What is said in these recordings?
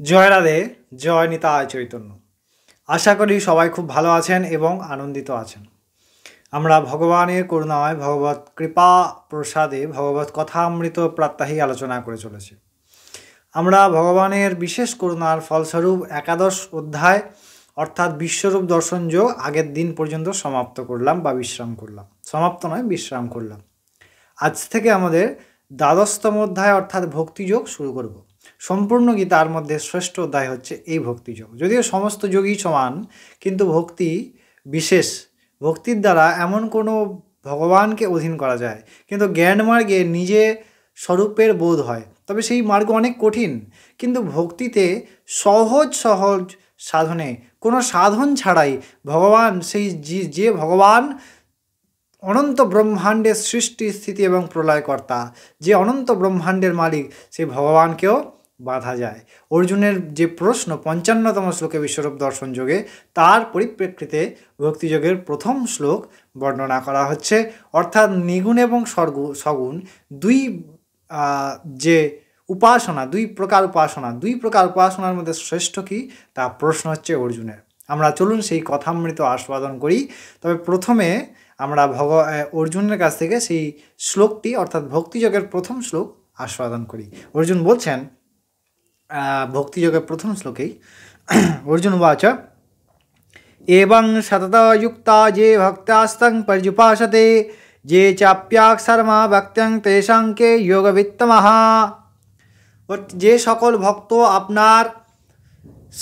জয় রাধে, জয় নিতাই চৈতন্য। আশা করি সবাই খুব ভালো আছেন এবং আনন্দিত আছেন। আমরা ভগবানের করুণায়, ভগবত কৃপা প্রসাদে, ভগবত কথামৃত প্রাত্যহিক আলোচনা করে চলেছি। আমরা ভগবানের বিশেষ করুণার ফলস্বরূপ একাদশ অধ্যায় অর্থাৎ বিশ্বরূপ দর্শন যোগ আগের দিন পর্যন্ত সমাপ্ত করলাম বা বিশ্রাম করলাম। সমাপ্ত নয়, বিশ্রাম করলাম। আজ থেকে আমাদের দ্বাদশতম অধ্যায় অর্থাৎ ভক্তিযোগ শুরু করব। সম্পূর্ণ গীতার মধ্যে শ্রেষ্ঠ অধ্যায় হচ্ছে এই ভক্তিযোগ। যদিও সমস্ত যোগই সমান, কিন্তু ভক্তি বিশেষ। ভক্তির দ্বারা এমন কোনো ভগবানকে অধীন করা যায়, কিন্তু জ্ঞান মার্গে নিজে স্বরূপের বোধ হয়। তবে সেই মার্গ অনেক কঠিন, কিন্তু ভক্তিতে সহজ সহজ সাধনে, কোনো সাধন ছাড়াই ভগবান, সেই যে ভগবান অনন্ত ব্রহ্মাণ্ডের সৃষ্টি, স্থিতি এবং প্রলয়কর্তা, যে অনন্ত ব্রহ্মাণ্ডের মালিক, সেই ভগবানকেও বাধা যায়। অর্জুনের যে প্রশ্ন 55তম শ্লোকে বিশ্বরূপ দর্শন যোগে, তার পরিপ্রেক্ষিতে ভক্তিযোগের প্রথম শ্লোক বর্ণনা করা হচ্ছে। অর্থাৎ নিগুণ এবং সগুণ দুই যে উপাসনা, দুই প্রকার উপাসনার মধ্যে শ্রেষ্ঠ কী, তা প্রশ্ন হচ্ছে অর্জুনের। আমরা চলুন সেই কথামৃত আস্বাদন করি। তবে প্রথমে আমরা অর্জুনের কাছ থেকে সেই শ্লোকটি অর্থাৎ ভক্তিযোগের প্রথম শ্লোক আস্বাদন করি। অর্জুন বলছেন ভক্তিযোগের প্রথম শ্লোকেই, অর্জুন উবাচ এবং সততযুক্তা যে ভক্তাস্তং পর্যুপাসতে যে চাপ্যাক্ষরমা ভক্ত্যং তেষাং কে যোগবিত্তমঃ। যে সকল ভক্ত আপনার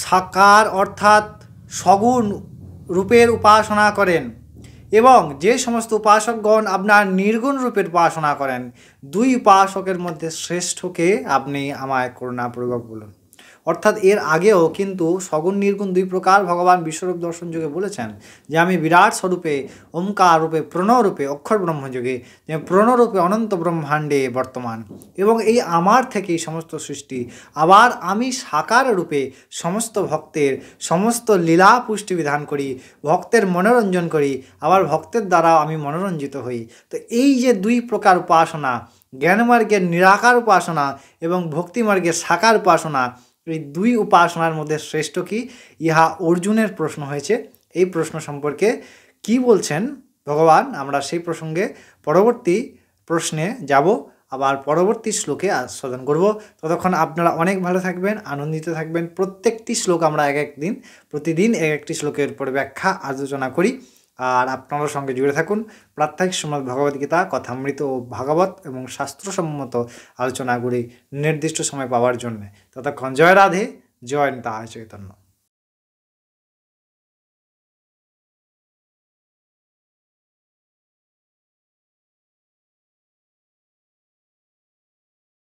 সাকার অর্থাৎ সগুণ রূপের উপাসনা করেন এবং যে সমস্ত উপাসকগণ আপনার নির্গুণ রূপের উপাসনা করেন, দুই উপাসকের মধ্যে শ্রেষ্ঠকে আপনি আমায় করুণাপূর্বক বলুন। অর্থাৎ এর আগেও কিন্তু সগুণ নির্গুণ দুই প্রকার ভগবান বিশ্বরূপ দর্শন যোগে বলেছেন যে আমি বিরাট স্বরূপে, ওমকার রূপে, প্রণরূপে, অক্ষর ব্রহ্মযোগে, যে প্রণরূপে অনন্ত ব্রহ্মাণ্ডে বর্তমান এবং এই আমার থেকেই সমস্ত সৃষ্টি। আবার আমি সাকার রূপে সমস্ত ভক্তের সমস্ত লীলা পুষ্টি বিধান করি, ভক্তের মনোরঞ্জন করি, আবার ভক্তের দ্বারা আমি মনোরঞ্জিত হই। তো এই যে দুই প্রকার উপাসনা, জ্ঞানমার্গের নিরাকার উপাসনা এবং ভক্তিমার্গের সাকার উপাসনা, এই দুই উপাসনার মধ্যে শ্রেষ্ঠ কি, ইহা অর্জুনের প্রশ্ন হয়েছে। এই প্রশ্ন সম্পর্কে কি বলছেন ভগবান, আমরা সেই প্রসঙ্গে পরবর্তী প্রশ্নে যাব, আবার পরবর্তী শ্লোকে আস্বাদন করব। ততক্ষণ আপনারা অনেক ভালো থাকবেন, আনন্দিত থাকবেন। প্রত্যেকটি শ্লোক আমরা প্রতিদিন এক একটি শ্লোকের পরে ব্যাখ্যা আলোচনা করি। আর আপনারা সঙ্গে জুড়ে থাকুন। প্রাত্যহিক শ্রীমদ্ ভগবদ্গীতা কথামৃত ও ভাগবত এবং শাস্ত্রসম্মত আলোচনাগুলি নির্দিষ্ট সময় পাওয়ার জন্যে। ততক্ষণ জয় রাধে, জয় নিতাই চৈতন্য।